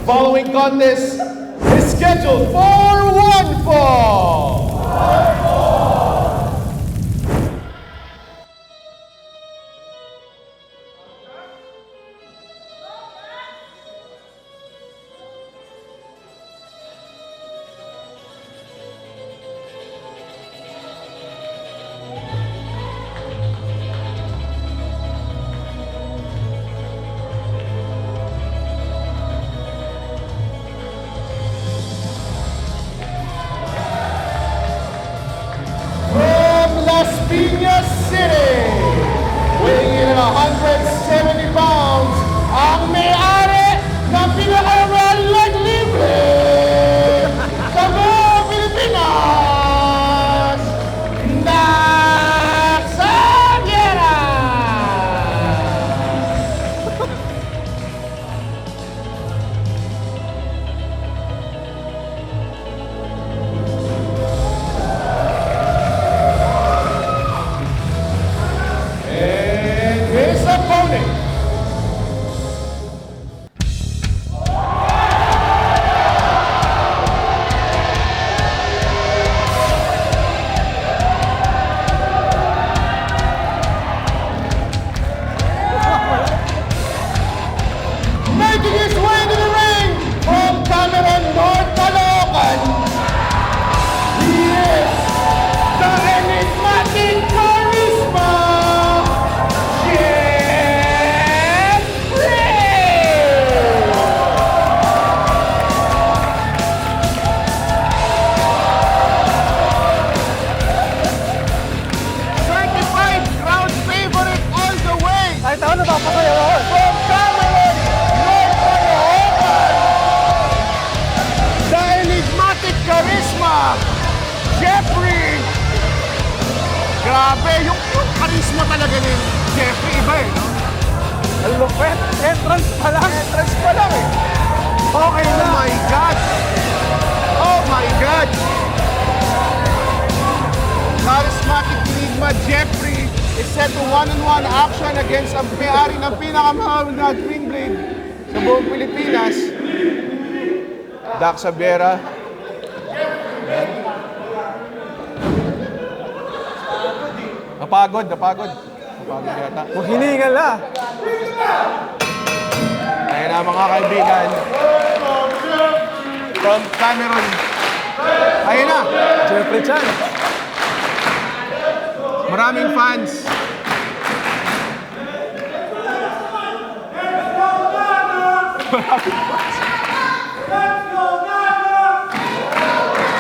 following contest is scheduled for one fall. Las Piñas City, weighing in at 170 pounds, ang may-ari ng pinaka-Red Libre sa buong Pilipinas, Dax Aguera! His opponent, making his way to the ring from Cameron, North Caloocan, he is the enigmatic charisma, Jeffrey! Grabe, yung charisma talaga ni Jeffrey, iba eh, no? Ang lupet. Entrance pa lang eh. Okay na. Oh my God! Oh my God! Charismatic enigma Jeffrey is set to one-on-one action against ang may-ari ng pinakamahal na Twin Blade sa buong Pilipinas, Dax Aguera. Napagod yata. Kung hiningal na. Ayan na mga kaibigan. From Cameron. Ayan na. Jeffrey Chan. Maraming fans.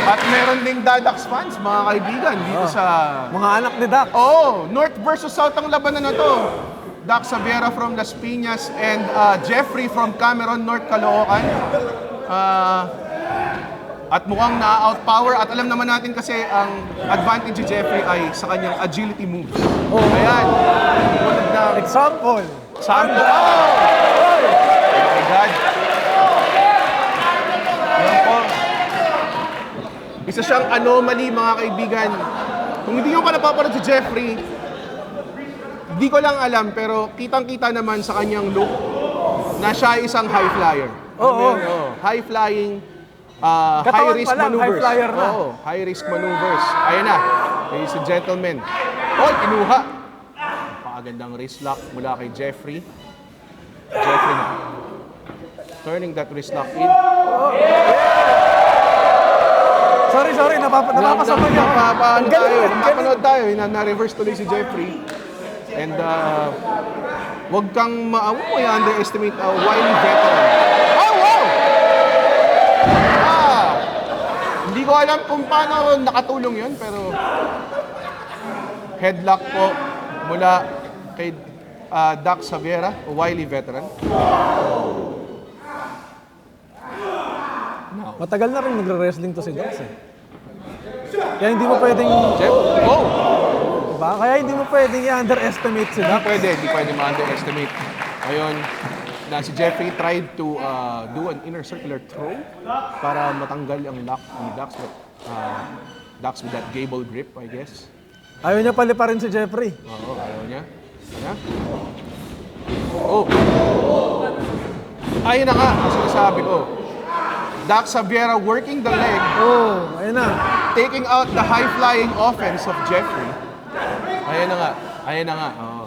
At meron ding Dadax fans, mga kaibigan, dito sa... Mga anak ni Dax. Oo, North versus South ang labanan na to. Dax Aguera from Las Piñas and Jeffrey from Cameron, North Caloocan. At mukhang na-outpower at alam naman natin kasi ang advantage ni Jeffrey ay sa kanyang agility moves. Oh. Ayan. Tulad ng Example. sample. Oh! Oh my God. Ayan po. Isa siyang anomaly, mga kaibigan. Kung hindi nyo pa napapanood si Jeffrey, di ko lang alam, pero kitang-kita naman sa kanyang look na siya ay isang high flyer. Oo. High flying, Katawan high risk pa lang, maneuvers. high flyer na. Oo, high risk maneuvers. Ayan na, ladies and gentlemen. Oh, kinuha. Napakagandang wrist lock mula kay Jeffrey. Jeffrey na. Turning that wrist lock in. Sorry, napapasama niya. Napapanood tayo, na-reverse tuloy si Jeffrey. And wag kang underestimate a wily veteran. Oh, wow! Hindi ko alam kung paano nakatulong yun, pero headlock po mula kay Dax Aguera, a wily veteran. Matagal na rin nagre-wrestling to si Dax eh. Kaya hindi mo pwedeng... Oh! Diba? Kaya hindi mo pwedeng i-underestimate si Dax. Hindi pwede ma-underestimate. Ngayon, na si Jeffrey tried to do an inner circular throw para matanggal ang lock ni Dax. But Dax with that gable grip, I guess. Ayaw niya paliparin si Jeffrey. Oo, ayaw niya. Ayan. Oh! Ayun na nga, ang sinasabi ko. Dax Xaviera working the leg, Oh, ayun na. taking out the high-flying offense of Jeffrey. Ayan na nga. Ayan na nga. Oo.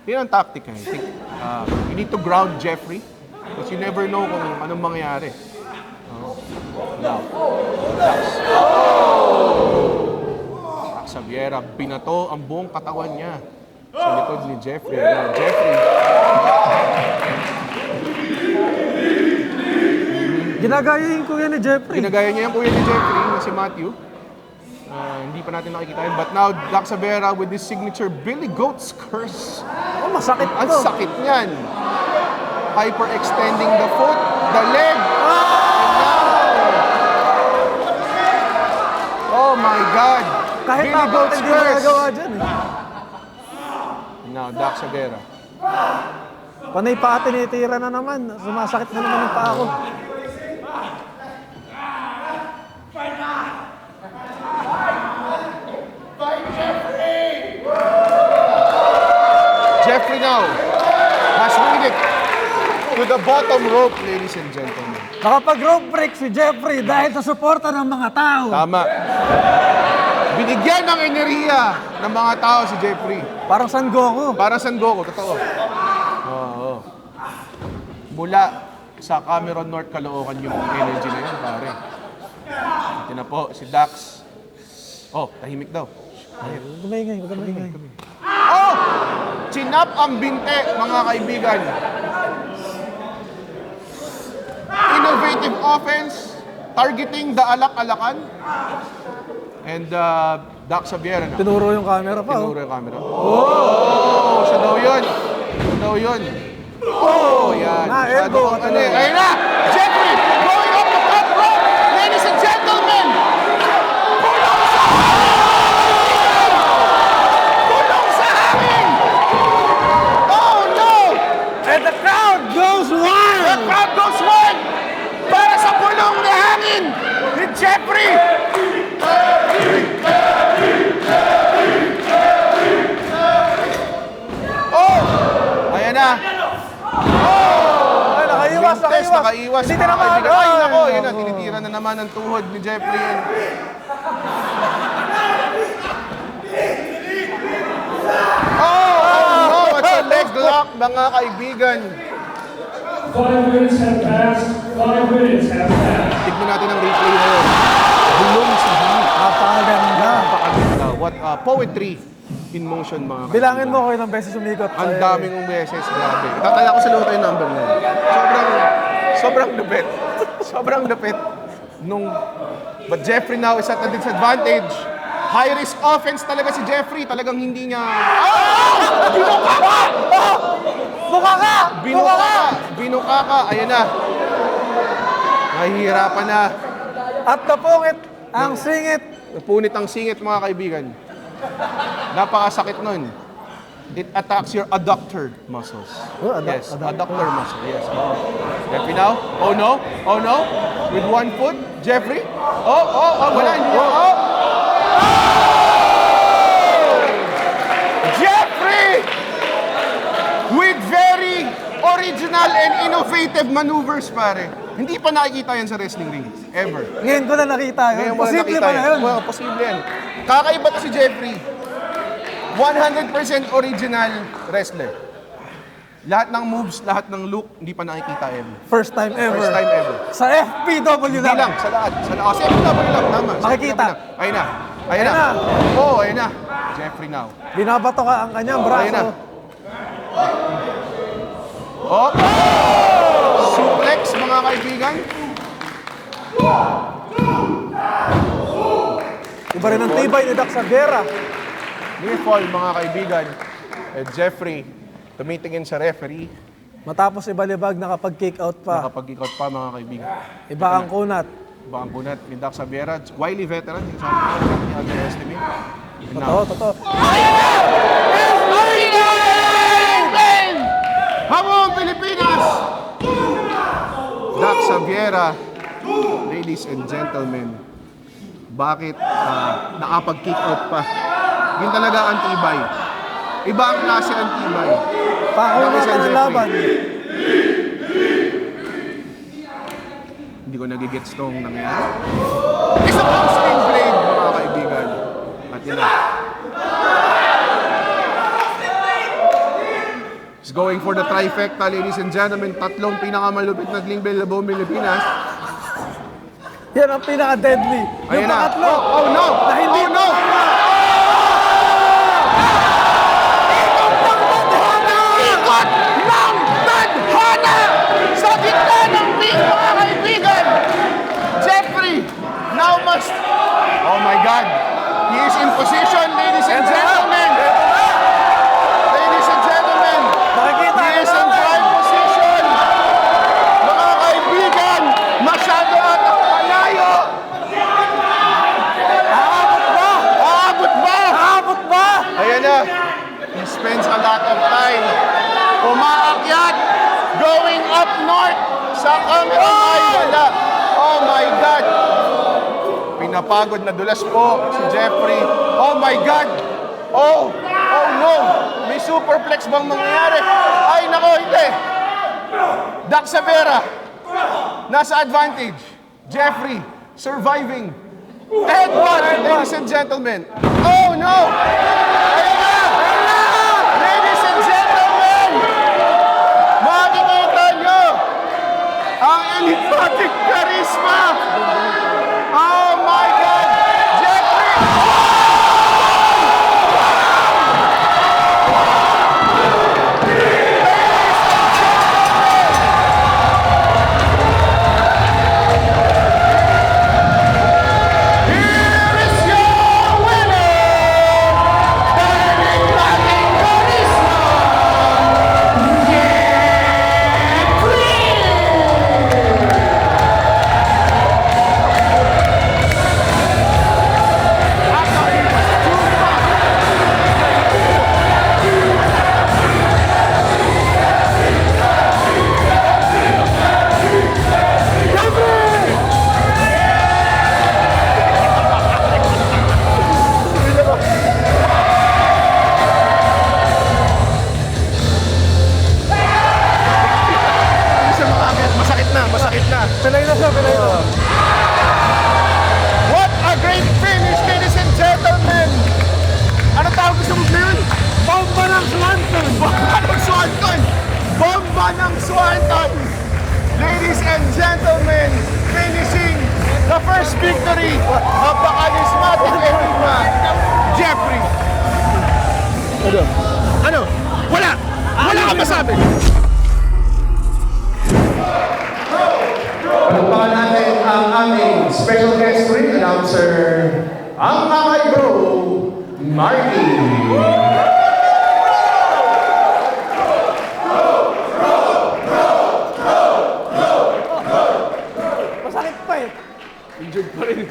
Yun ang tactic. I think you need to ground Jeffrey because you never know kung anong mangyayari. Now, Dax Xaviera, binato ang buong katawan niya sa likod ni Jeffrey. Now, Jeffrey, Ginagayahin ko yan ni Jeffrey. ginagaya niya yung kuya ni Jeffrey na si Matthew. Hindi pa natin nakikita yun. But now, Dax Xaviera with his signature Billy Goat's Curse. Oh, masakit Ang to. sakit niyan. Hyper-extending the foot, the leg. Oh my God. Kahit Billy ako, Goat's hindi Curse. nagagawa dyan eh. Now, Dax Xaviera. Panay pa tinitira na naman. Sumasakit na naman yung paa ko. Jeffrey now has made it to the bottom rope, ladies and gentlemen. Nakapag-rope break si Jeffrey dahil sa suporta ng mga tao. Tama. Binigyan ng enerhiya ng mga tao si Jeffrey. Parang San Goku. Para San Goku, totoo. Oo. Mula sa Cameron North, Caloocan yung energy na yun, pare. Ito na po, si Dax. Oh, tahimik daw. Huwag ka maingay, huwag ka maingay. Oh! Chinap ang binte, mga kaibigan. Innovative offense, targeting the alak-alakan. And Dax Xaviera na. Tinuro yung camera pa. Tinuro yung camera. Oh! Siya daw yun. Siya daw yun. Oh, yan. Na, Masyado elbow. kang ano eh. Ayun na! Jeffrey going up the top rope! Ladies and gentlemen! Pulong sa hangin! Oh, no! And the crowd goes The wild! crowd goes wild! Para sa pulong na hangin ni Jeffrey! Oh! Ayan na! Ay, nakaiwas, Test, nakaiwas. Hindi tinamaan. Ay, nako, yun na, tinitira na naman ang tuhod ni Jeffrey. Oh, no, it's a leg lock, mga kaibigan. 5 minutes have passed. 5 minutes have passed. Tignan natin ang replay na yun. Bulong sa hangin. Napakaganda. Napakaganda. What poetry in motion, mga kaibigan. Bilangin mo kung ilang beses umikot. Ang daming beses, grabe. Itataya ko sa luto yung number na yun. Sobrang lupit. Sobrang lupit. But Jeffrey now is at a disadvantage. High-risk offense talaga si Jeffrey. Talagang hindi niya... Binuka ka! Buka ka! Binuka ka! Binuka ka! Ayan na. Nahihirapan na. At napungit ang singit. Napunit ang singit, mga kaibigan. Napakasakit nun. It attacks your adductor muscles. Oh, Yes, adductor muscle. Yes. Oh. Jeffrey now. Oh no. Oh no. With one foot. Jeffrey. Oh, wala. Oh. Jeffrey! With very original and innovative maneuvers, pare. Hindi pa nakikita yan sa wrestling ring. Ever. Ngayon ko na nakita yun. Ngayon mo na Posible nakita pa na yun. Well, posible yan. Kakaiba to si Jeffrey. 100% original wrestler. Lahat ng moves, lahat ng look, hindi pa nakikita ever. First time ever. First time ever. Sa FPW Hindi lang. lang, sa lahat. Sa lahat. Sa FW lang, tama. Sa Makikita. FW lang. Ayun na. Ayun na. Oh, ayun na. Jeffrey now. Binabato ka ang kanyang Ayun na. braso. Oh! Suplex, mga kaibigan. Iba rin ang tibay ni Dax Xaviera. Near fall, mga kaibigan. Jeffrey, tumitingin sa referee. Matapos ibalibag, nakapag-kick out pa. Nakapag-ikot pa, mga kaibigan. Iba ang kunat. Bang bunat ni Dax Xaviera, wily veteran, yung sabi ko, hindi underestimate. Totoo. Hamon, Pilipinas! Dax Xaviera, ladies and gentlemen, bakit nakapag-kick out pa? Yun talaga ang tibay. Iba ang klase ang tibay. Pakunat Jeffrey. ang laban. Hindi ko nagigets tong nangyari. Isa pang swing blade, mga kaibigan. At yun na. He's going for the trifecta, ladies and gentlemen. Tatlong pinakamalupit na Gling Bell Labong Pilipinas. Yan ang pinaka-deadly. Ayan Yung na. pangatlo. Oh no! Na hindi Oh no! Ikot ng tadhana sa gitna ng ring, mga kaibigan! Jeffrey now must... Oh my God! He is in position, ladies and gentlemen! Ladies and gentlemen! Makikita He is in natin. prime position! Mga kaibigan! Masyado atang malayo! Aabot ba? Aabot ba? Aabot ba? Ayan na. He spends a lot of time umaakyat, going up north sa Cameron ay wala. Oh my God. Pinapagod na dulas po si Jeffrey. Oh my God. Oh no. May superplex bang mangyayari? Ay nako, hindi. Dax Severa, nasa advantage. Jeffrey, surviving. Headbutt, ladies and gentlemen. Oh no! Ayan na! Ladies and gentlemen! Makikita nyo ang enigmatic charisma! Oh my God! Jeffrey! Here is your winner! The enigmatic charisma! Isa makagad, masakit na, masakit na. Pilay na siya, pilay na. What a great finish, ladies and gentlemen! Ano tawag gusto mo na yun? Bomba ng Swanton! Bomba ng Swanton! Bomba ng Swanton! Ladies and gentlemen, finishing the first victory of the charismatic enigma, Jeffrey. Ano? Wala! Wala ka masabi! Pagpakan natin ang aming special guest ring announcer, ang Kakay Bro, Marky. Masakit pa eh. Injured pa rin.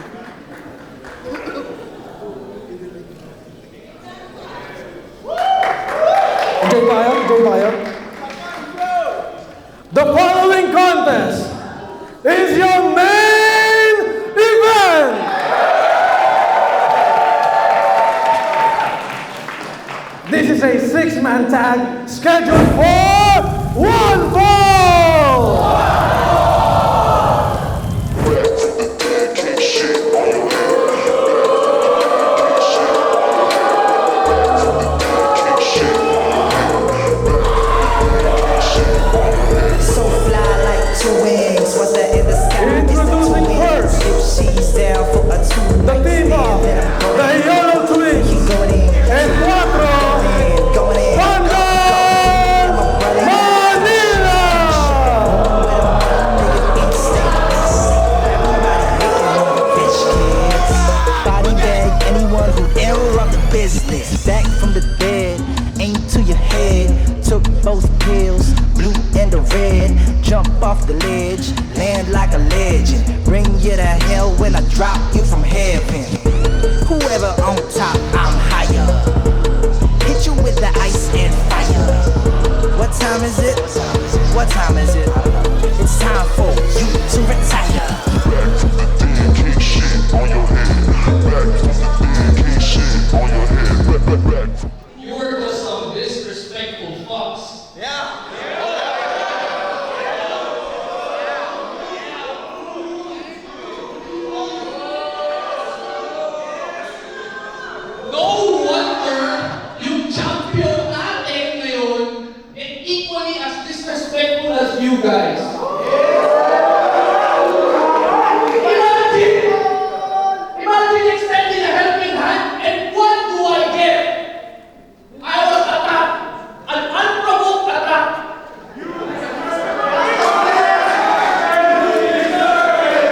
Enjoy tayo, enjoy tayo. The following contest is your main event! This is a six-man tag scheduled for one fall! So fly like two wings. What's that in the sky? It's the Introducing twins. first, If she's down for a two, the team of the Yellow Twins going in, and Cuatro going in. Bandang Manila! Body bag, anyone who interrupt the business. Back from the dead, aim to your head. Took both pills, blue and the red. Jump off the ledge, land like a legend. Bring you to hell when I drop you from heaven. Whoever on top, I'm higher. Hit you with the ice and fire. What time is it? What time is it? It's time for you to retire. Kick shit on your head. Back from the dead, kick shit on your head. Back. You were just some disrespectful fucks. you guys. Imagine extending a helping hand, and what do I get? I was attacked. An unprovoked attack.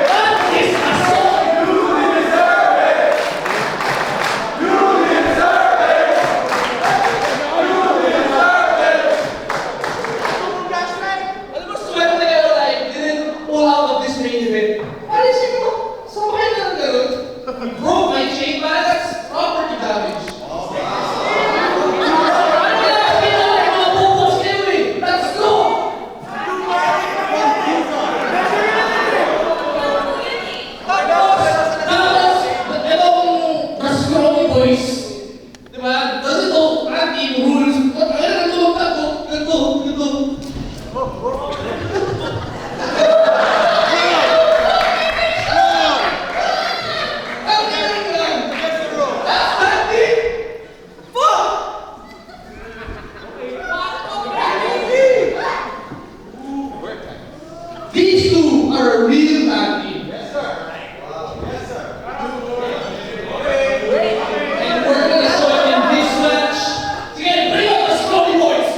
That is assault. Alam mo, swerte kayo like, didn't pull out of this main event. Parisip mo, sabay na lang ganun. You broke my chain, but that's property damage. Ano yan? Pinapabubos kayo eh. Let's go! Tapos, itong the Strong Boys, di ba? Kasi ito, anti rules. Ano lumagtag ko? Ganito. These two are a real tag team. Yes, sir. And we're gonna show it in this match. Sige, bring up the Scrawny Boys.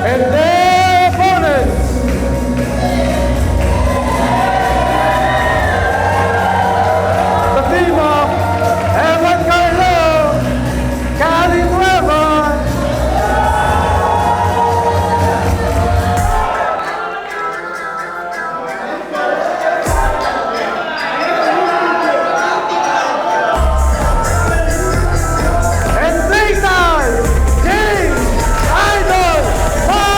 And their opponents, the team of Evan Carlo, Cali Nueva, and Bayside, James Idol Martinez!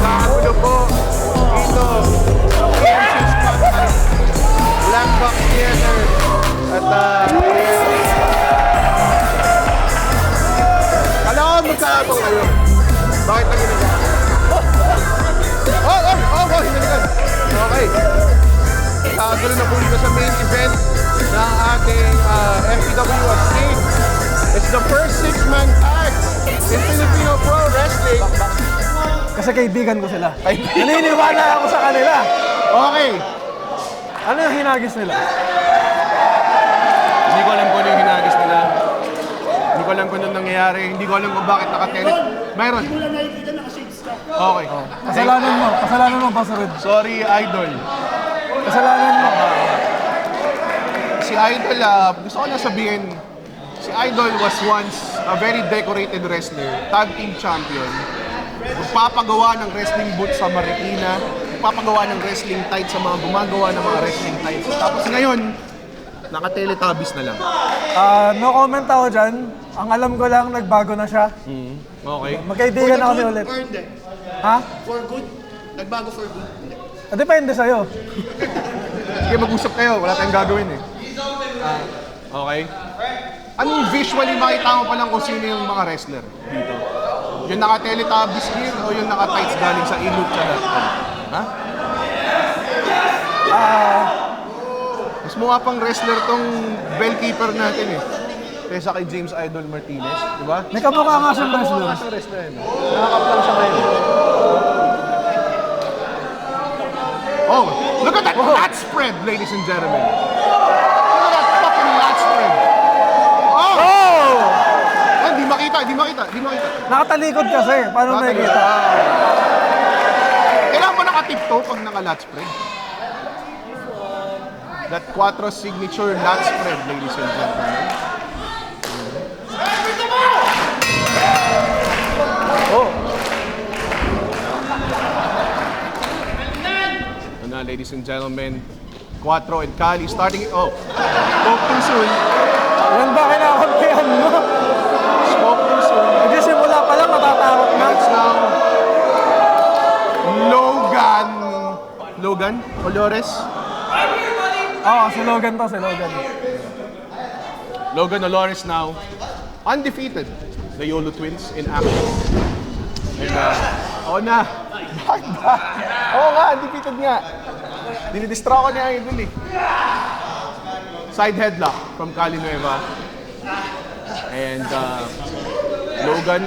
Nakagulo po dito sa PNC Scotland Black Box Theater at kala ko magkaabang kayo. Bakit na ginagawa? Hinalikan. Okay. Nakagulo na po dito sa main event ng ating FPW State. It's the first 6-man tag in Filipino Pro Wrestling. Kasi kaibigan ko sila. Naniniwala ako sa kanila. Okay. Ano yung hinagis nila? Hindi ko alam kung ano yung hinagis nila. Hindi ko alam kung ano nangyayari. Hindi ko alam kung bakit nakatele. Mayroon. Okay. Kasalanan mo, Basarid. Sorry, Idol. Kasalanan mo. Si Idol, gusto ko lang sabihin, si Idol was once a very decorated wrestler, tag team champion. Magpapagawa ng wrestling boots sa Marikina, magpapagawa ng wrestling tights sa mga gumagawa ng mga wrestling tights. Tapos ngayon, naka-teletubbies na lang. No comment ako dyan. Ang alam ko lang, nagbago na siya. Okay. Magkaibigan na kami ulit. Ha? For good? Nagbago for good? Hindi. Depende sa'yo. Sige, mag-usap kayo. Wala tayong gagawin eh. Okay. Anong visually makita mo pa lang kung sino yung mga wrestler dito? Yung naka-teletubbies gear o yung naka-tights galing sa ilucha.com? Ha? Mas mukha pang wrestler tong bellkeeper natin eh. Kesa kay James Idol Martinez, di ba? May kamukha nga siyang wrestler. Nasa wrestler yun. Nakakaplang siya ngayon. Oh, look at that lat spread, ladies and gentlemen. Look at that fucking lat spread. Oh! Di makita. Nakatalikod kasi. Paano makikita? Kailangan ba nakatipto pag naka-lat spread? That Quattro signature lat spread, ladies and gentlemen. ladies and gentlemen. Quattro and Kali starting it. Oh, spoke too soon. Yan ba kinakampihan mo? Spoke too soon. Nagsimula pa lang, matatakot na. It's now Logan Olores. Oo, si Logan to, si Logan. Logan Olores now undefeated. The YOLO Twins in action. And oo na. Bakit ba? Oo nga, undefeated nga. Dinidistract ko niya ang idol eh. Side headlock from Kali Nueva. And Logan.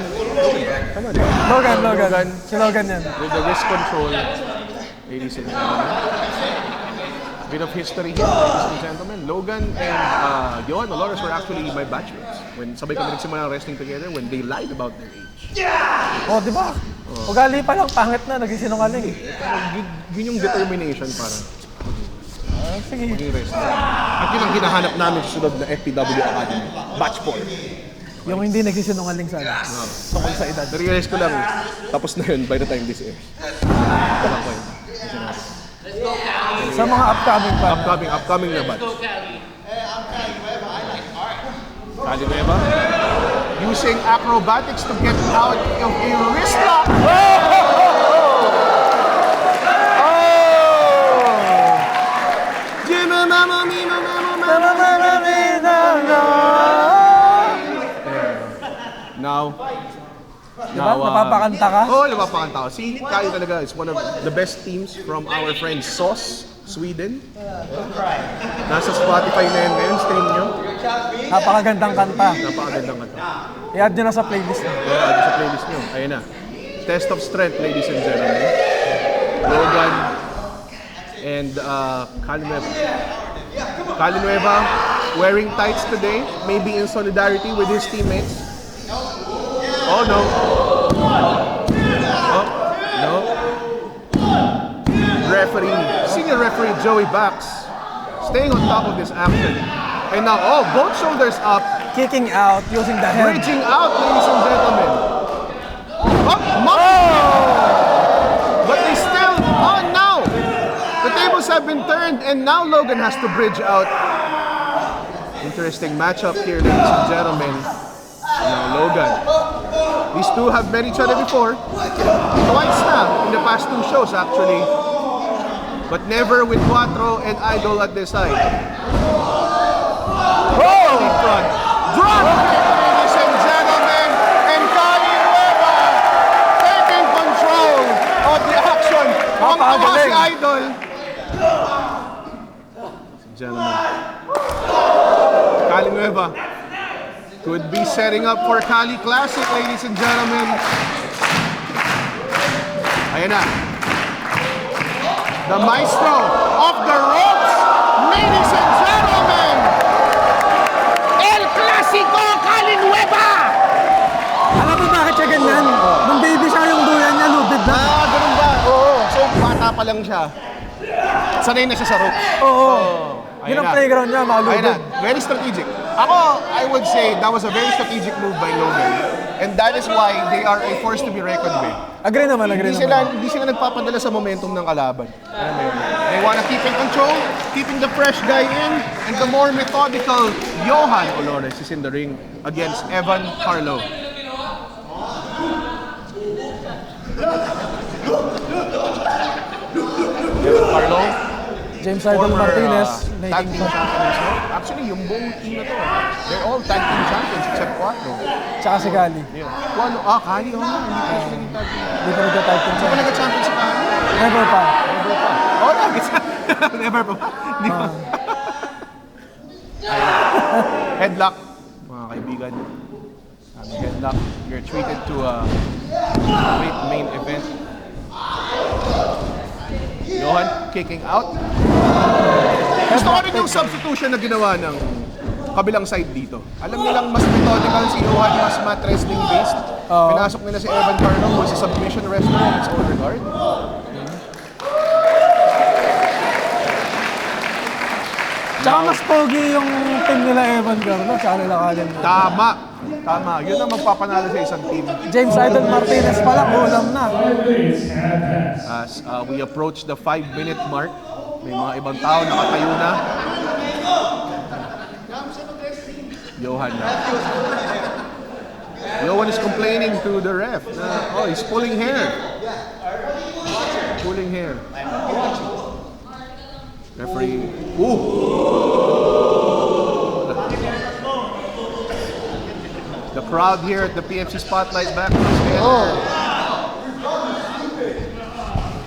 Logan. Si Logan yan. With the wrist control. Ladies and gentlemen. A bit of history here, ladies and gentlemen. Logan and Johan Olores were actually my batchmates. When sabay kami nagsimula ng wrestling together when they lied about their age. Oh, di ba? Ugali pa lang, pangit na, naging sinungaling. Yun yung determination para Sige. maging wrestler. At yun ang hinahanap namin sa sunod na FPW Academy. Batch 4. Yung hindi nagsisinungaling sana. Tungkol sa edad. Na-realize ko lang, tapos na yun by the time this airs. Ito lang ko yun. Sa mga upcoming pa. Upcoming na batch. Kali Nueva using acrobatics to get out of a wrist lock. Diba? Napapakanta ka? Oo, napapakanta ko. Si Kali talaga is one of the best teams from our friend SOS, Sweden. Nasa Spotify na yan ngayon, stream nyo. Napakagandang kanta. Napakagandang kanta. I-add nyo na sa playlist nyo. Kaya add sa playlist nyo. Ayun na. Test of strength, ladies and gentlemen. Logan and Kali Nueva. Kali Nueva wearing tights today, maybe in solidarity with his teammates. Oh no. Oh, no. Senior referee Joey Bax staying on top of this action. And now, oh, both shoulders up. Kicking out using the head. Bridging out, ladies and gentlemen. But they still, oh now. The tables have been turned and now Logan has to bridge out. Interesting matchup here, ladies and gentlemen. Now Logan. These two have met each other before. Twice now in the past two shows actually. But never with Quattro and Idol at their side. Oh! In front. Drop kick, ladies and gentlemen. And Kali Nueva taking control of the action. Ang tawa si Idol. Ladies and gentlemen. Kali Nueva could be setting up for Kali Classic, ladies and gentlemen. Ayan na. The maestro of the ropes, ladies and gentlemen. El Clasico Kali Nueva. Alam mo bakit siya ganyan? Nung baby siya yung duyan niya, lubid na. Ganun ba? Oo. So, bata pa lang siya. Sanay na siya sa ropes. Oo. Ayan Yun ang na. playground niya, Ayun malubid. na. Very strategic. Ako, I would say that was a very strategic move by Logan. And that is why they are a force to be reckoned with. Agree naman. Hindi sila nagpapadala sa momentum ng kalaban. Alam mo yun? They wanna keep in control, keeping the fresh guy in, and the more methodical Johan Olores is in the ring against Evan Carlo. Evan Carlo, James Idol former Martinez. tag team champions. No? Actually, yung buong team na to, they're all tag team champions except Quattro. Tsaka si Kali. Kali, Kali, hindi pa siya naging tag team. Hindi pa nagka-tag team Hindi siya. pa nagka-champion si Kali. Never pa. Oh, never pa. Hindi pa. Headlock, mga kaibigan. Headlock, you're treated to a great main event. Johan kicking out. Gusto ko rin yung substitution na ginawa ng kabilang side dito. Alam nilang mas methodical si Johan, mas mat wrestling based. Pinasok nila si Evan Carlo, who is a submission wrestler in its own regard. Tsaka mas pogi yung team nila Evan Carlo. Tsaka nila Kali. Tama. Yun ang magpapanalo sa isang team. James Idol Martinez pala, ulam na. 5 minutes have passed. As we approach the 5-minute mark May mga ibang tao nakatayo na. Johan na. Johan is complaining to the ref na, oh, he's pulling hair. Pulling hair. Referee. Ooh! The crowd here at the PFC Spotlight back together.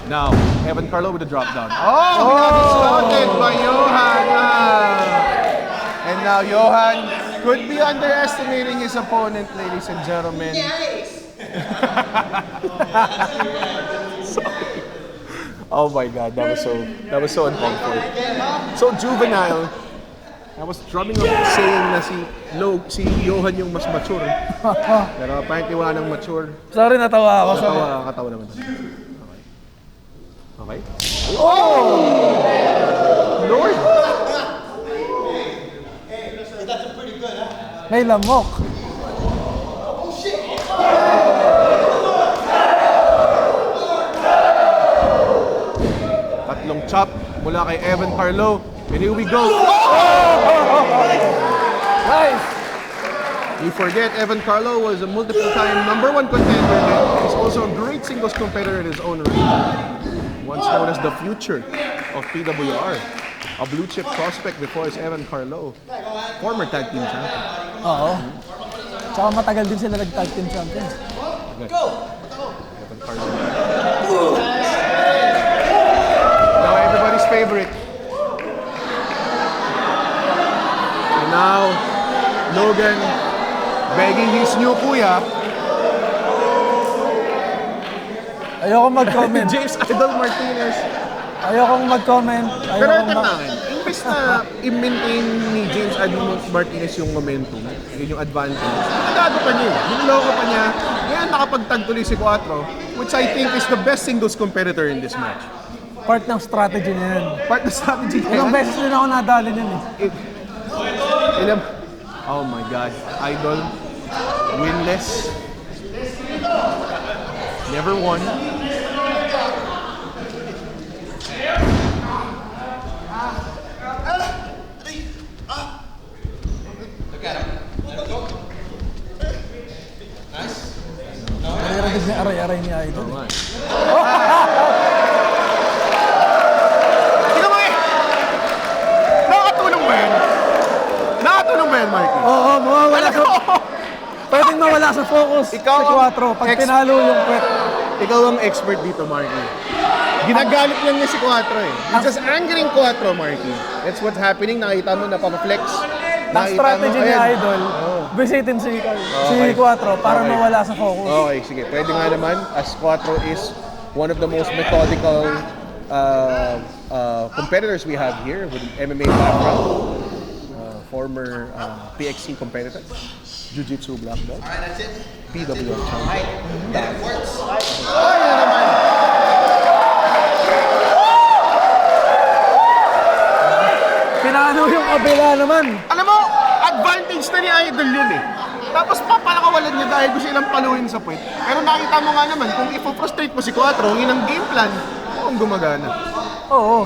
Now, Evan Carlo with a drop down. Oh, he got dismounted by Johan. And now Johan could be underestimating his opponent, ladies and gentlemen. Sorry. Oh my God, that was so uncalled for. So juvenile. I was drumming up saying na si Johan yung mas mature. Pero apparently wala nang mature. Sorry, natawa ako. Sorry. Katawa naman. Okay. Oh! Lord! May lamok. Tatlong chop mula kay Evan Carlo. And here we go. Nice! You forget, Evan Carlo was a multiple-time #1 contender. He's also a great singles competitor in his own right. Once known as the future of PWR. A blue-chip prospect before is Evan Carlo. Former tag team champion. Oo. Tsaka matagal din sila nag-tag team champions. Evan Carlo. Now everybody's favorite. And now, Logan begging his new kuya. Ayoko mag-comment. James Idol Martinez. Ayokong mag-comment. Pero Ayokong ito naman, imbes na i-maintain ni James Idol Martinez yung momentum, yun yung advantage, nagado pa niya. Niloko pa niya. Ngayon nakapagtag tuloy si Quattro, which I think is the best singles competitor in this match. Part ng strategy niya yan. Part ng strategy niya. Ilang beses din ako nadali niyan eh. Oh my God. Idol, winless. Never won. Nagiragid na aray-aray ni Idol. Tingnan mo eh! Nakatulong ba yan? Nakatulong ba yan, Mikey? Oo, mawawala sa... Pwedeng mawala sa focus Ikaw si ang Quattro pag pinalo yung kwet. Ikaw ang expert dito, Marky. Ginagalit lang niya si Quattro eh. He's just angering Quattro, Marky. That's what's happening. Nakita mo, napaka-flex. Ang strategy ni ayan. Idol, bisitin si Okay. Quattro para Okay. mawala sa focus. Okay, sige. Pwede nga naman, as Quattro is one of the most methodical competitors we have here with MMA background. Former PXC competitor. Jiu-Jitsu black belt. PWR champion. Ayun naman. Pinalo yung kabila naman. Alam mo, advantage na ni Idol yun eh. Tapos papalakawalan niya dahil gusto ilang paluin sa puwet. Pero nakita mo nga naman, kung ipo-frustrate mo si Quattro, yun ang game plan, kung gumagana. Oo.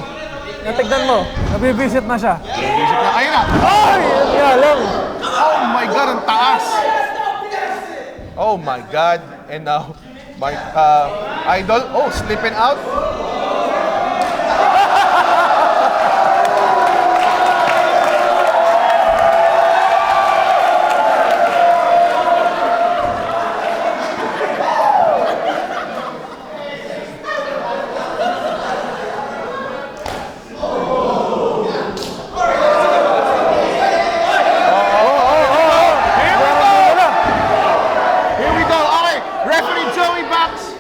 Natignan mo, nabibisit na siya. Isip na, ayun na! Ay! Yan nga lang. Oh my God, ang taas! Oh my God. And now, my Idol, oh, slipping out. Here we go. Okay, referee Joey Box.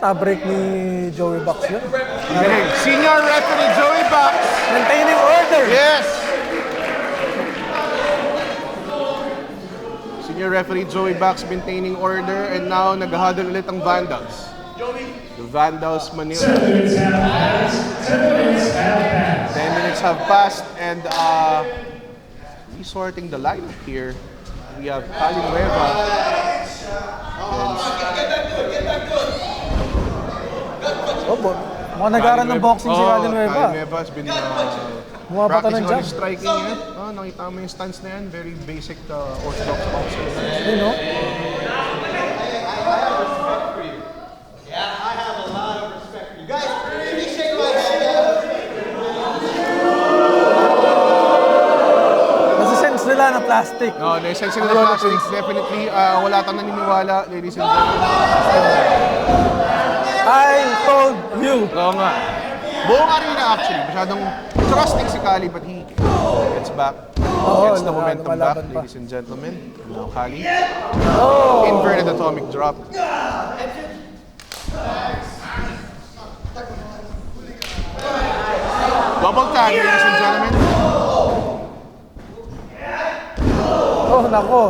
Tabreak ni Joey Box yun. Okay, senior referee Joey Box. Maintaining order. Yes. Senior referee Joey Box maintaining order, and now nag-huddle ulit ang Vandals. The Vandals Manila. 10 minutes have passed. 10 minutes have passed. 10 minutes have passed, and sorting the lineup here. We have Cali Nueva. Opo. Mga nag-aaral ng boxing si Cali Nueva. Cali Nueva has been Bumabata ng practicing on jab. his striking yan. Nakita mo yung stance na yan. Very basic orthodox boxing. Yun, no? Nasa-sense nila na plastic. No, na-sense ng plastics. Definitely, wala tayong naniniwala, ladies and gentlemen. I told you. Oo nga. Buong arena actually. Masyadong trusting si Cali, but he gets back. Oo, Gets the momentum back, lumalaban pa. ladies and gentlemen. Now Cali. Oh! Inverted atomic drop. Double tag, ladies and gentlemen. Oh, nako.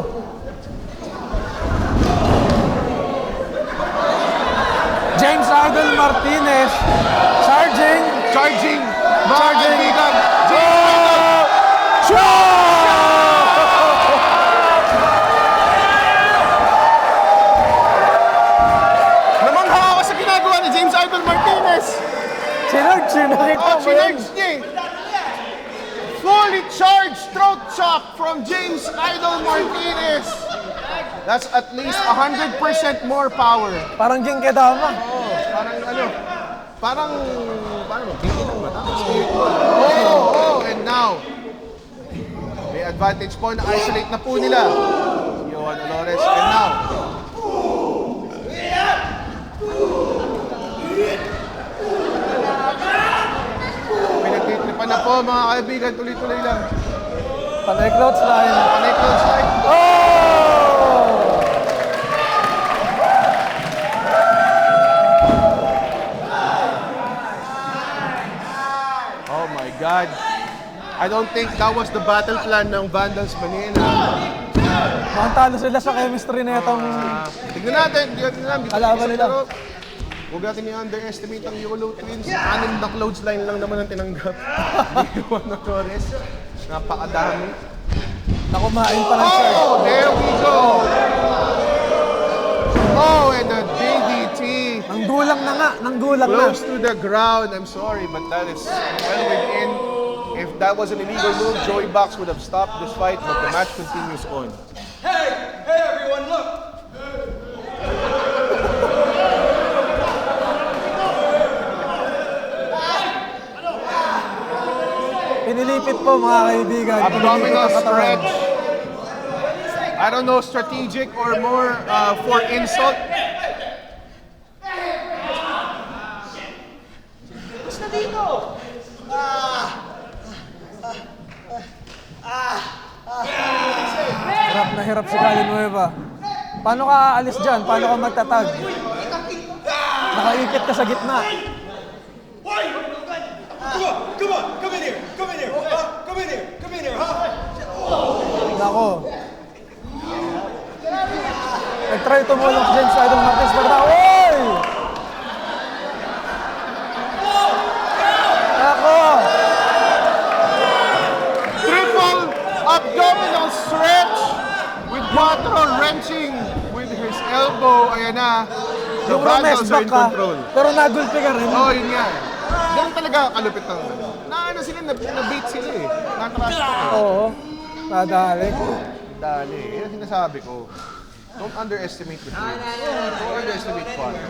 James Idol Martinez. Charging. Charging! Mga Charging. kaibigan! Namangha ako sa ginagawa ni James Idol Martinez! Sinurge, nakita Oh, mo yun? charge niya eh. Fully charged throat chop from James Idol Martinez. That's at least 100% more power. Parang Genkedama. Oh, parang bigyan ng mata. Oh, and now, may advantage po, na-isolate na po nila. Johan Dolores, and now, pinagtitripan na po mga kaibigan, tuloy-tuloy lang. Panay clothesline. Panay close line. Oh! Oh my God. I don't think that was the battle plan ng Vandals Manila. Mukhang talo sila sa chemistry na itong... Tignan natin, Kalaban nila. Pero, huwag natin i-underestimate ang Yolo Twins. 6 na clothesline lang naman ang tinanggap. Juan Torres. Napakadami. Nakumain pa ng charge. Oh, there we go. Oh, and the DDT. Nanggulang na nga. Nanggulang na. Close to the ground. I'm sorry, but that is well within. If that was an illegal move, Joey Box would have stopped this fight, but the match continues on. Hey everyone, look! Pinilipit po mga kaibigan. Abdominal Pinilipit ang katawan. stretch. I don't know, strategic or more for insult. Basta dito! Hirap na hirap si Cali Nueva. Paano ka aalis dyan? Paano ka magtatag? Nakaikit ka sa gitna. Come in here! Come in here! Come in here! Come in here! Nako. Nag-try tumulong si James Idol Martinez. Pero oy! Nako! Triple abdominal stretch with Quattro wrenching with his elbow. Ayan na. The Yung rames Vandals are back in ka, control. pero nagulpi ka rin. Oh, yun nga. Ganun talaga kalupit ng ano sila, na-beat sila eh. Na-trash talk eh. Oo. Nadali. Dali. Yan ang sinasabi ko. Don't underestimate the Twins. Don't underestimate Quattro.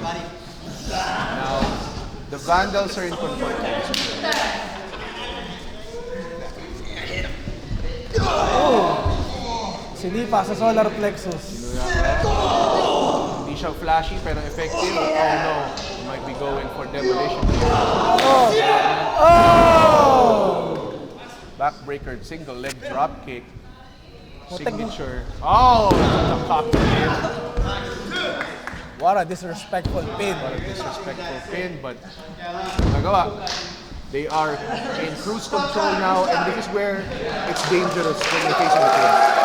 Now, the Vandals are in control. Silipa sa solar plexus. Hindi siya flashy pero effective. Oh no, he might be going for demolition. Oh! Backbreaker, single leg drop kick. Putek. Signature. Oh, the cock pin. What a disrespectful pin. What a disrespectful pin, but nagawa. They are in cruise control now, and this is where it's dangerous when you're facing the Twins.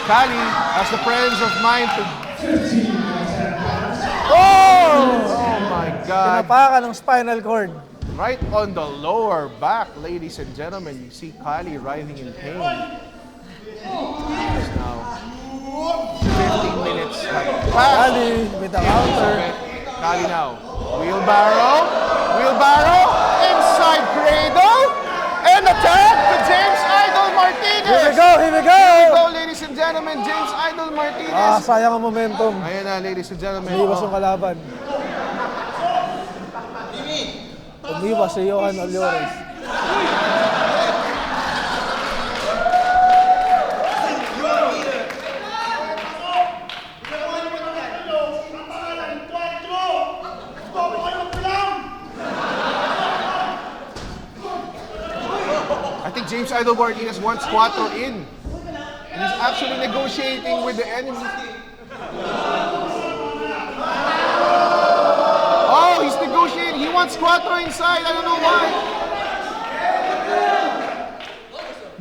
Cali has the presence of mind to... 15 minutes have passed. Oh! Oh my God. Pinapakan ng spinal cord. right on the lower back, ladies and gentlemen. You see Kali writhing in pain. It's now 15 minutes have passed. Ali with the counter. Kali now. Wheelbarrow. Inside cradle. And attack to James Idol Martinez. Here we go, here we go! Go, ladies and gentlemen, James Idol Martinez. Sayang ang momentum. Ayan na, ladies and gentlemen. Umiwas yung kalaban. Umiwas si Johan Oliores. I think James Idol Martinez wants 4 in. And he's actually negotiating with the enemy. Oh, he's negotiating. He wants 4 inside. I don't know why.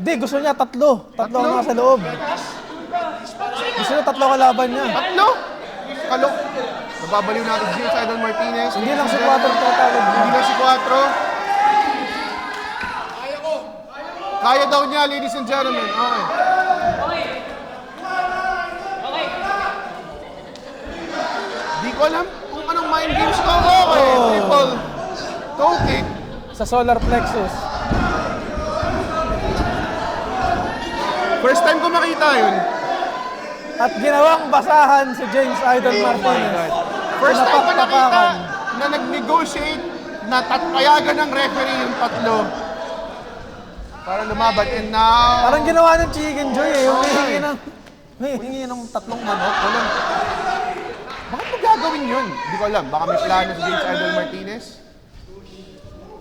Hindi, gusto niya 3. 3 ang nasa loob. Gusto niya 3 kalaban niya. 3? Kalo. Nababaliw natin si James Idol Martinez. Hindi lang si 4 tatawag niya. Hindi lang si 4. Kaya daw niya, ladies and gentlemen. Okay. Di ko alam kung anong mind games to. Okay, triple toe kick. Sa solar plexus. First time ko makita yun. At ginawang basahan si James Idol Martinez. First time ko nakita Napaktapakan. na nag-negotiate na payagan ng referee yung 3 para lumaban. And now... Parang ginawa ng Chicken Joy eh. Yung hihingi ng 3 manok. Walang... Bakit mo gagawin yun? Hindi ko alam. Baka may plano si James Idol Martinez.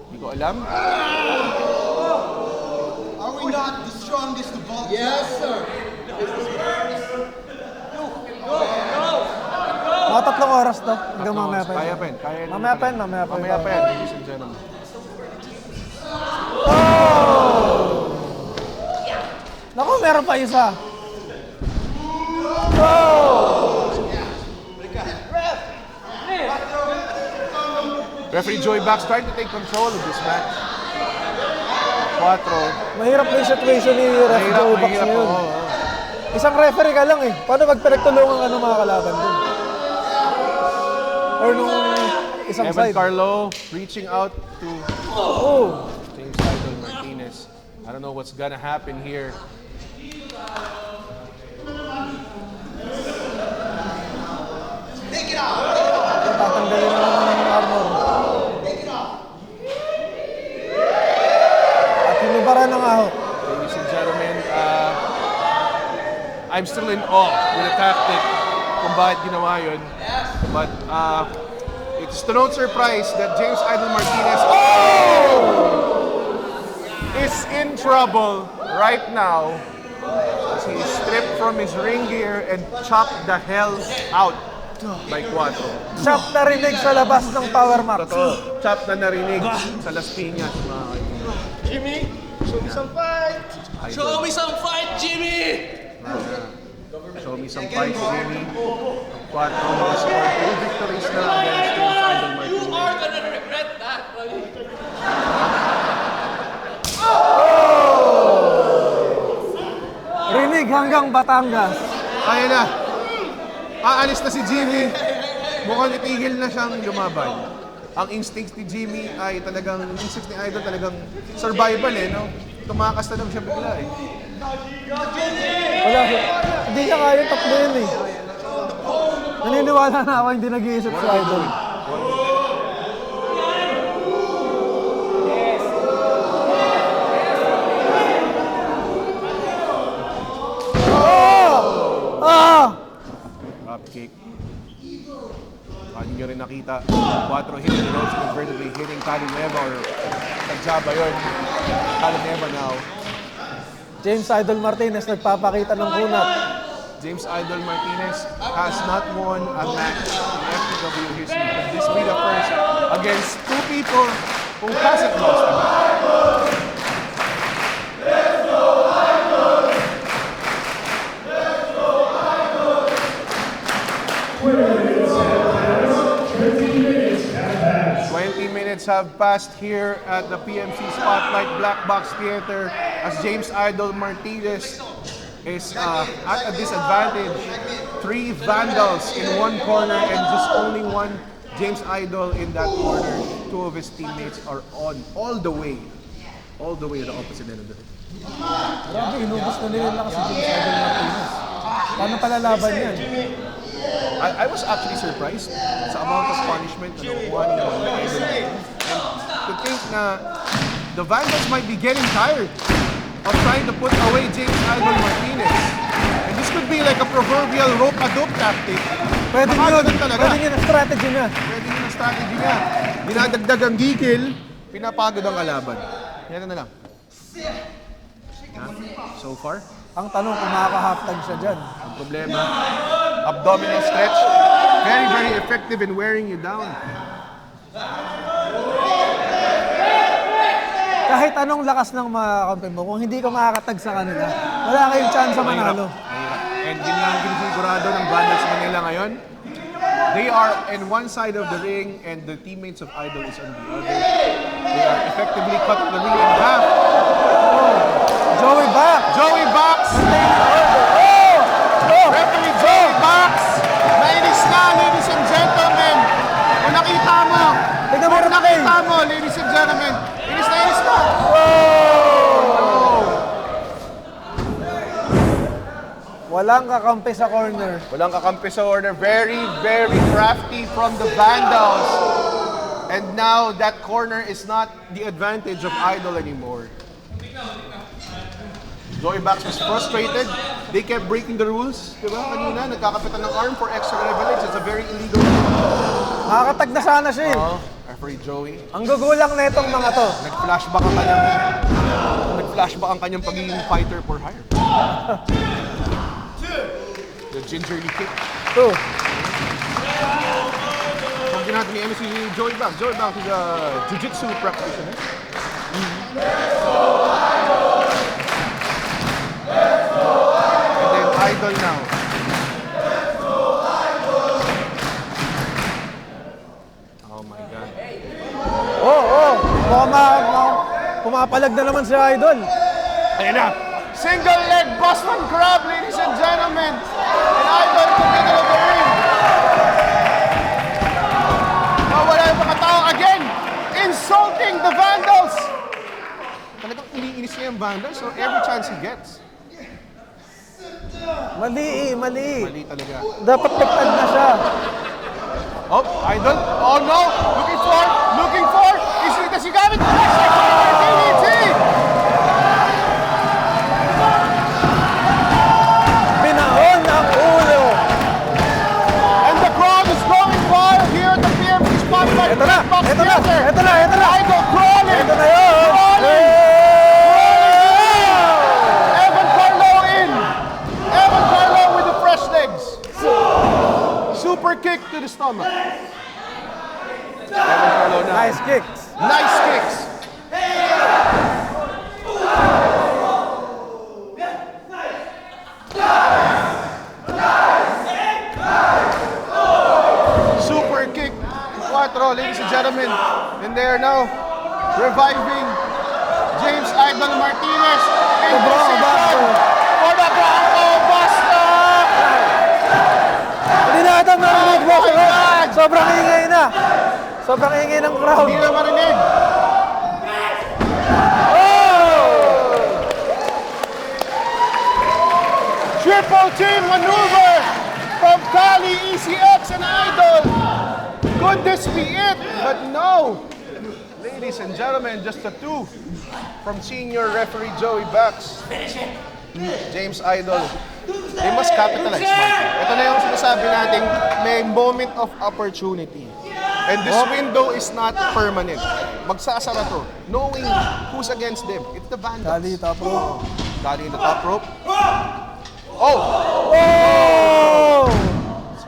Hindi ko alam. Are we not the strongest of all? Yes, sir. Mga 3 oras to. Hanggang mamaya pa Kaya yun. pa yun. Kaya yun. Mamaya pa yun, mamaya pa yun. Mamaya pa yan, ladies and gentlemen. Naku, meron pa isa. Referee Joey Bax trying to take control of this match. 4. Mahirap na yung situation ni Ref Joe Box ngayon. Oo. Isang referee ka lang eh. Paano magpinagtulungan ka ng mga kalaban dun? Or nung isang Evan side. Carlo reaching out to Oh, James Idol Martinez. I don't know what's gonna happen here. tatanggalin na naman ng armor. At hinubaran ng aho. Ladies and gentlemen, I'm still in awe with the tactic kung bakit ginawa yun. But it's to no surprise that James Idol Martinez is in trouble right now as he is stripped from his ring gear and chopped the hell out by Cuatro. Chop na rinig sa labas ng Power Max. Totoo, chop na narinig sa Las Piñas, mga kaibigan. Jimmy, show me some fight. Show me some fight, Jimmy! Show me some fight, Jimmy. Cuatro has scored 2 victories na against James Idol You Martinez. are gonna regret that, buddy. Rinig hanggang Batangas. Kaya na. Aalis na si Jimmy. Mukhang itigil na siyang lumaban. Ang instincts ni Jimmy ay talagang, instincts ni Idol talagang survival eh, no? Tumakas na lang siya bigla eh. Wala. Hindi niya kaya takbo yun eh. Naniniwala na ako hindi nag-iisip si Idol. Drop kick. Paano nyo rin nakita? 4 hits in a row, convertedly hitting Cali Nueva or Tagjaba yun. Cali Nueva now. James Idol Martinez nagpapakita ng kunat. James Idol Martinez has not won a match in FPW history. Could this be the first against 2 people who hasn't lost a match? minutes have passed here at the PMC Spotlight Black Box Theater as James Idol Martinez is at a disadvantage. 3 Vandals in one corner and just only one James Idol in that corner. 2 of his teammates are on all the way at the opposite end of the ring. Grabe, inubos na nila kasi James Idol Martinez. Paano palalaban yan? I was actually surprised sa amount of punishment na nakuha ni Idol Martinez. And to think na the Vandals might be getting tired of trying to put away James Idol Martinez. And this could be like a proverbial rope-a-dope tactic. Pwede Makaganon yun, talaga. pwede yun ang strategy niya. Pwede yun ang strategy niya. Dinadagdag ang gigil, pinapagod ang kalaban. Yan na lang. So far, Ang tanong kung makaka-halftag siya dyan. ang problema, abdominal stretch, very, very effective in wearing you down. Kahit anong lakas ng mga kampi mo, kung hindi ka makakatag sa kanila, wala kayong chance sa manalo. Mahirap. And yun nga ang sinisigurado ng Vandals Manila ngayon. They are in one side of the ring and the teammates of Idol is on the other. They are effectively cut the ring in half. Joey back! Joey Box! Referee Joey Box! Nainis na, ladies and gentlemen! Kung nakita mo, Tignan mo, kung replay. nakita mo, ladies and gentlemen, inis na, inis na! Walang kakampi sa corner. Walang kakampi sa order. Very, very crafty from the Vandals. And now, that corner is not the advantage of Idol anymore. Joey Bax was frustrated. They kept breaking the rules. Diba? Kanina, nagkakapitan ng arm for extra leverage. It's a very illegal rule. Makakatag na sana siya eh. Referee Joey. Ang gugulang na itong mga to. Nag-flashback ang kanyang pagiging fighter for hire. The gingerly kick. Two. Pagkin natin ni MC Joey Bax. Joey Bax is a jiu-jitsu practitioner. And then Idol now. Oh my God. Pumapalag na naman si Idol. Ayan na. Single leg Boston Crab, ladies and gentlemen. And Idol to the middle of the ring. Nawala yung mga tao again. Insulting the Vandals. Talagang iniinis niya yung Vandals, so every chance he gets. Mali. Mali talaga. Dapat tiktad na siya. Oh, Idol. Oh no! Looking for! Does he got it? DDT! Binahon ang ulo. And the crowd is going wild here at the PMC Spotlight. Ito na! Idol crawling! Ito na yun! Evan Carlo in! Evan Carlo with the fresh legs. Super kick to the stomach. Evan Carlo now. Nice kicks. Nice kicks. Super kick. Cuatro, ladies and gentlemen. And they are now reviving James Idol Martinez. In Bronco position Buster. for the Bronco Buster. Hindi na ito marinig mo. Oh my God! Sobrang ingay na. Sobrang ingay ng crowd. Hindi na marinig. Triple team maneuver from Kali, ECX, and Idol. Could this be it? But no. Ladies and gentlemen, just a 2 from senior referee Joey Bax. James Idol. They must capitalize. Ito na yung sinasabi natin, may moment of opportunity. And this window is not permanent. Magsasara to, knowing who's against them. It's the Vandals. Kali, top rope. Kali in the top rope. Oh!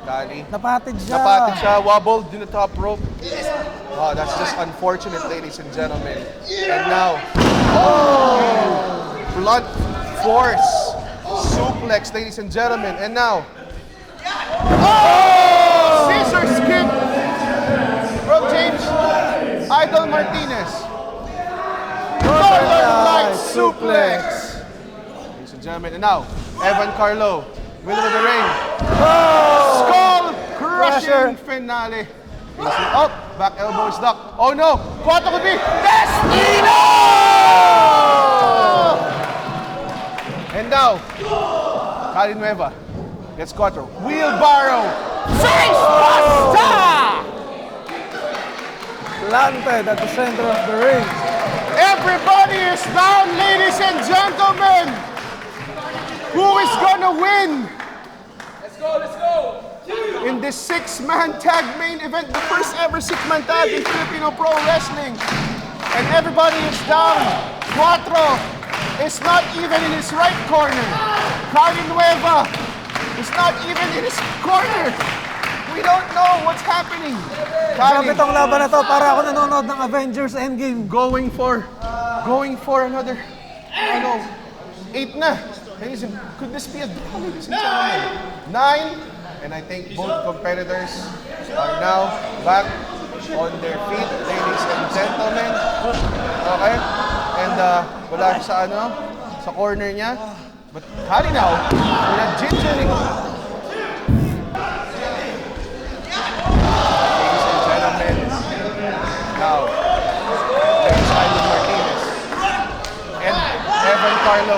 Kali. Napatid siya. Napatid siya, wobbled in the top rope. Wow, that's just unfortunate, ladies and gentlemen. And now, blunt force suplex, ladies and gentlemen. And now, scissors kick from James Idol Martinez. Northern Light Lights suplex. Ladies and gentlemen, and now, Evan Carlo, middle of the ring. Skull crushing finale. Up, back elbow is ducked. Oh no, Quattro could be Destino! And now, Cali Nueva gets Quattro. Wheelbarrow, face buster! Planted at the center of the ring. Everybody is down, ladies and gentlemen. Who is gonna win? Let's go. In this six-man tag main event, the first ever six-man tag in Filipino Pro Wrestling. And everybody is down. Quattro is not even in his right corner. Cali Nueva is not even in his corner. We don't know what's happening. Grabe tong laban na to. Para ako nanonood ng Avengers Endgame. Going for another, 8 na. Ladies and, could this be a draw, ladies and gentlemen? 9, and I think both competitors are now back on their feet, ladies and gentlemen. Okay? And wala siya sa corner niya. But Cali now, with a gingering. Ladies and gentlemen, now, there's Idol Martinez and Evan Carlo.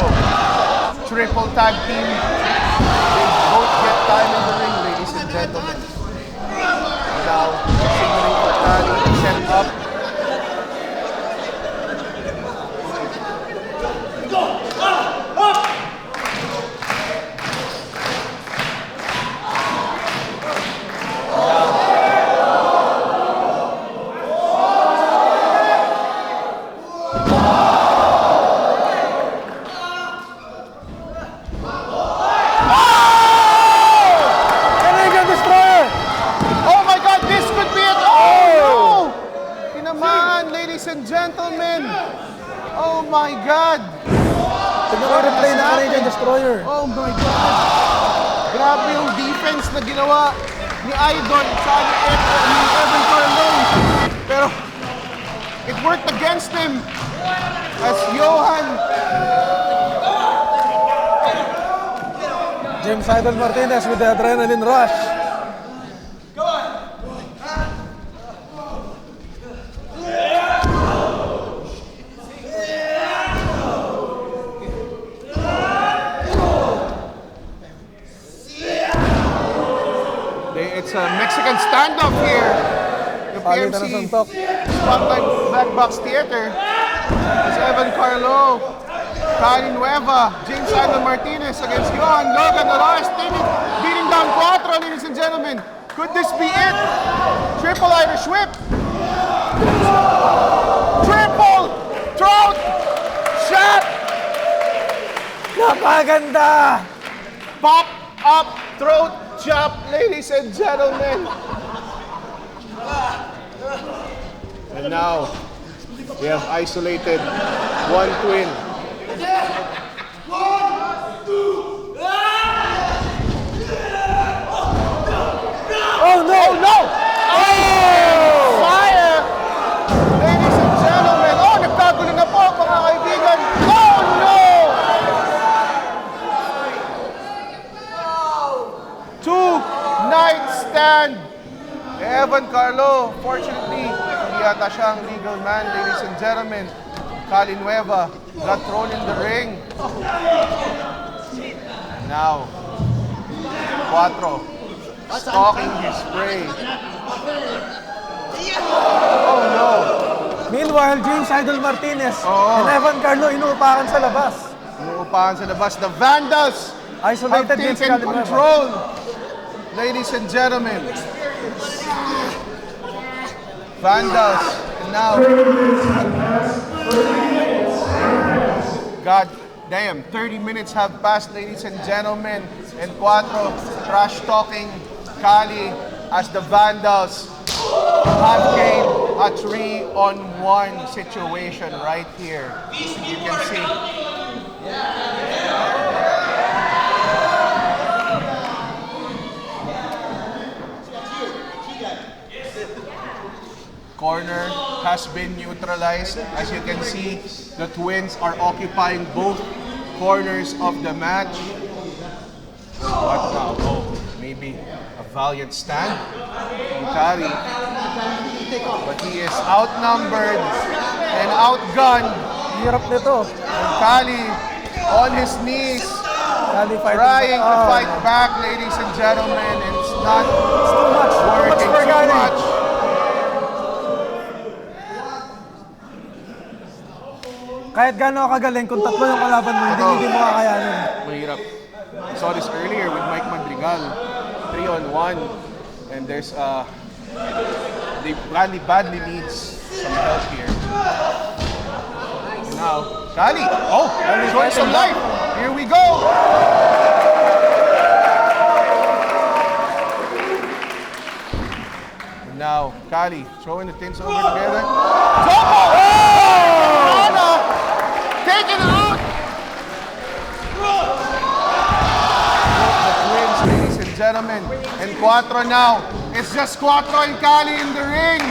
Triple tag team. They both get time in the ring, ladies and gentlemen. Now, signaling for Cali to set up. Canadian Destroyer! Oh my God, this could be it! Oh! Tinamaan, ladies and gentlemen. Oh my God! Tignan mo yung replay ng Canadian Destroyer. Oh my God! Grabe yung defense na ginawa ni Idol sa ni Evan Carlo. Pero it worked against him as Johan. James Idol Martinez with the adrenaline rush. It's a Mexican standoff here. The Palitan ng PMC suntok. Spotlight Black Box Theater. It's Evan Carlo, Cali Nueva, James Idol Martinez against Johan Logan Alares, beating down Quattro, ladies and gentlemen. Could this be it? Triple Irish Whip. Triple Throat Shot. Napaganda! Pop up throat chop, ladies and gentlemen. And now, we have isolated one twin. Oh no! Oh no! Oh! Fire! Ladies and gentlemen, oh, nagkagulo na po mga kaibigan. Oh no! Two-night stand. Evan Carlo, fortunately, hindi yata siyang legal man, ladies and gentlemen. Cali Nueva got thrown in the ring. Now, Quattro stalking his prey. Oh no! Meanwhile, James Idol Martinez Oo. and Evan Carlo inuupakan sa labas. Inuupahan sa labas. The Vandals have Isolated against taken Cali Nueva. control. Ladies and gentlemen. Vandals. And now, 30 minutes have passed. 30 minutes have passed. God damn, 30 minutes have passed, ladies and gentlemen. And Quattro trash talking Cali as the Vandals have gained a 3-on-1 situation right here. You can see. Corner. has been neutralized. As you can see, the Twins are occupying both corners of the match. What now? Oh, maybe a valiant stand from Kali. But he is outnumbered and outgunned. Hirap nito. And Kali on his knees, Kali fighting trying to back. fight back, ladies and gentlemen, and it's not It's too much. working for too Kali. much. Kahit gano'n ka kagaling, kung tatlo yung kalaban mo, hindi mo kakayanin. Mahirap. We saw this earlier with Mike Madrigal. 3-on-1. And there's they badly needs some help here. And now, Kali. Oh, showing some life. Here we go. And now, Kali showing the tins over together. Jumbo! Oh! Anna taken out. The Twins, ladies and gentlemen. And Cuatro now. It's just Cuatro and Kali in the ring.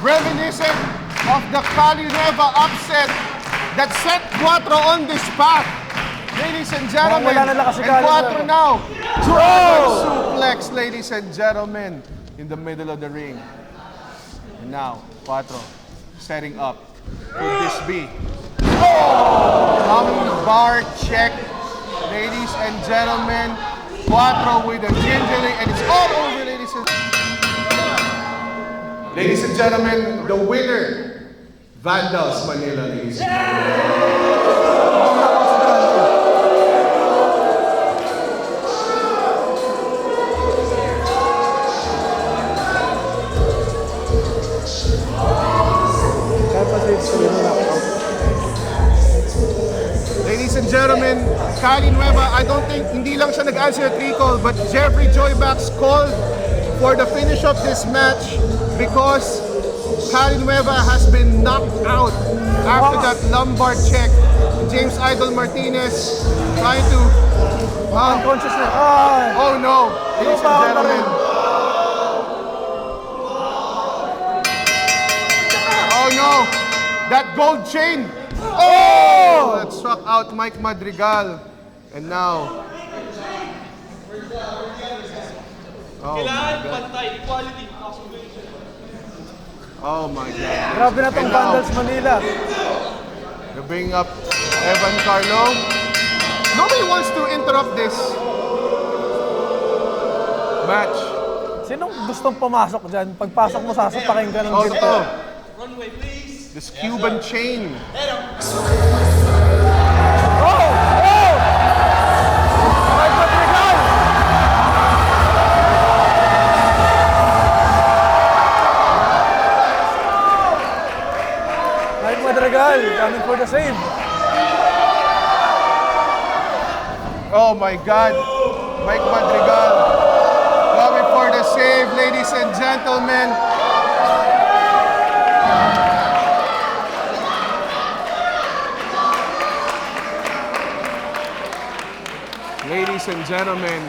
Reminiscent of the Kali Nueva upset that set Cuatro on this path. Ladies and gentlemen. Wala na lakas si And Kali Cuatro Nueva. now. Triple suplex, ladies and gentlemen. In the middle of the ring. And now, Cuatro setting up. Could this be? Bar check, ladies and gentlemen. Cuatro with a gingerly, and it's all over, ladies and gentlemen. The winner, Vandals Manila, ladies and gentlemen. Ladies and gentlemen, Kali Nueva, I don't think, hindi lang siya nag-answer at recall, but Jeffrey Joybacks called for the finish of this match because Kali Nueva has been knocked out after that lumbar check. James Idol Martinez trying to... Unconscious na. Ah! Oh no, ladies and gentlemen. Oh no, that gold chain. Oh! That struck out Mike Madrigal. And now... Oh my God. Oh my God. Grabe na tong And now, Vandals Manila. they bring up Evan Carlo. Nobody wants to interrupt this match. Sinong gustong pumasok dyan? Pagpasok mo, sasapakin ka ng Oh, ginto. ito. This Cuban chain. Oh! Oh! Mike Madrigal! Mike Madrigal coming for the save. Oh my God. Mike Madrigal coming for the save, ladies and gentlemen. Ladies and gentlemen,